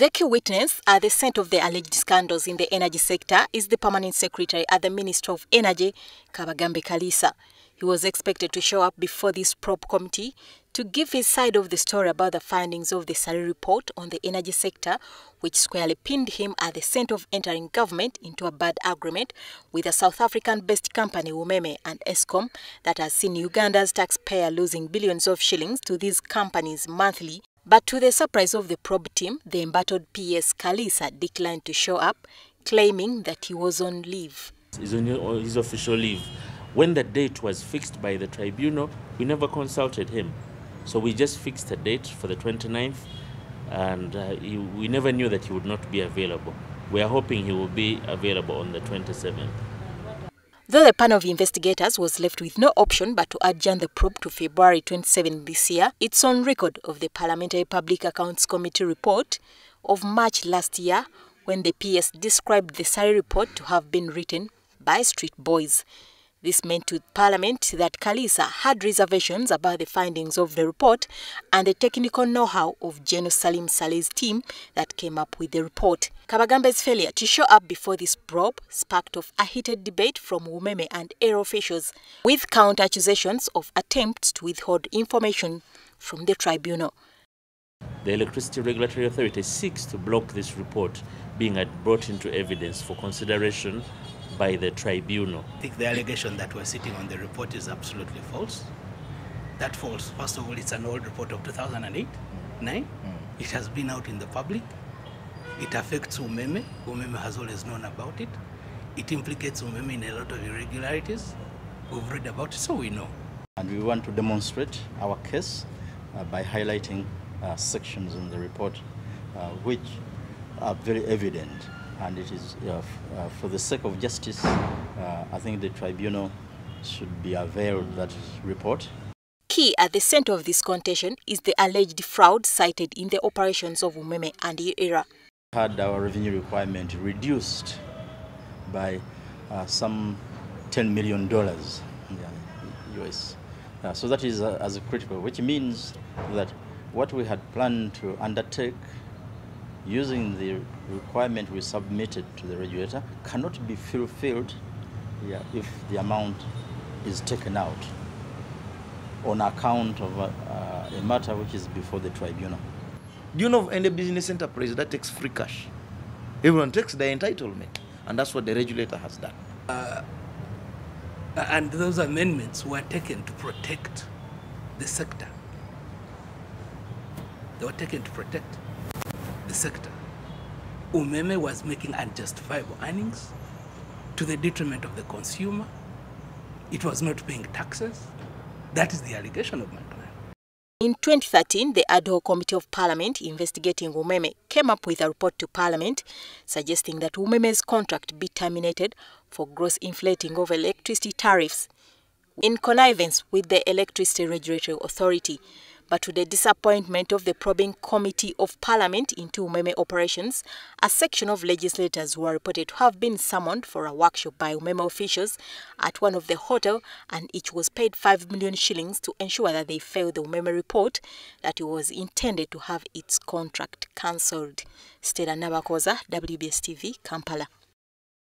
The key witness at the center of the alleged scandals in the energy sector is the permanent secretary at the Ministry of Energy, Kabagambe Kalisa. He was expected to show up before this probe committee to give his side of the story about the findings of the salary report on the energy sector, which squarely pinned him at the center of entering government into a bad agreement with a South African-based company, Umeme and Eskom, that has seen Uganda's taxpayer losing billions of shillings to these companies monthly. But to the surprise of the probe team, the embattled PS Kalisa declined to show up, claiming that he was on leave. He's on his official leave. When the date was fixed by the tribunal, we never consulted him. So we just fixed a date for the 29th, and we never knew that he would not be available. We are hoping he will be available on the 27th. Though the panel of investigators was left with no option but to adjourn the probe to February 27 this year, it's on record of the Parliamentary Public Accounts Committee report of March last year, when the PS described the salary report to have been written by street boys. This meant to Parliament that Kalisa had reservations about the findings of the report and the technical know-how of General Salim Saleh's team that came up with the report. Kabagambe's failure to show up before this probe sparked off a heated debate from Umeme and Aero officials, with counter-accusations of attempts to withhold information from the tribunal. The Electricity Regulatory Authority seeks to block this report being brought into evidence for consideration by the tribunal. I think the allegation that we're sitting on the report is absolutely false. That false. First of all, it's an old report of 2008-9. It has been out in the public. It affects Umeme. Umeme has always known about it. It implicates Umeme in a lot of irregularities. We've read about it, so we know. And we want to demonstrate our case by highlighting sections in the report which are very evident. And it is, for the sake of justice, I think the tribunal should be availed of that report. Key at the center of this contention is the alleged fraud cited in the operations of Umeme and ERA. Had our revenue requirement reduced by some $10 million US. So that is as critical, which means that what we had planned to undertake using the requirement we submitted to the regulator cannot be fulfilled if the amount is taken out on account of a matter which is before the tribunal. Do you know of any business enterprise that takes free cash? Everyone takes the entitlement, and that's what the regulator has done. And those amendments were taken to protect the sector. They were taken to protect the sector. Umeme was making unjustifiable earnings to the detriment of the consumer. It was not paying taxes. That is the allegation of my client. In 2013, the ad hoc committee of Parliament investigating Umeme came up with a report to Parliament suggesting that Umeme's contract be terminated for gross inflating of electricity tariffs in connivance with the Electricity Regulatory Authority. But to the disappointment of the probing committee of Parliament into Umeme operations, a section of legislators were reported to have been summoned for a workshop by Umeme officials at one of the hotels, and each was paid 5 million shillings to ensure that they failed the Umeme report that it was intended to have its contract cancelled. Stella Nabakooza, WBS TV, Kampala.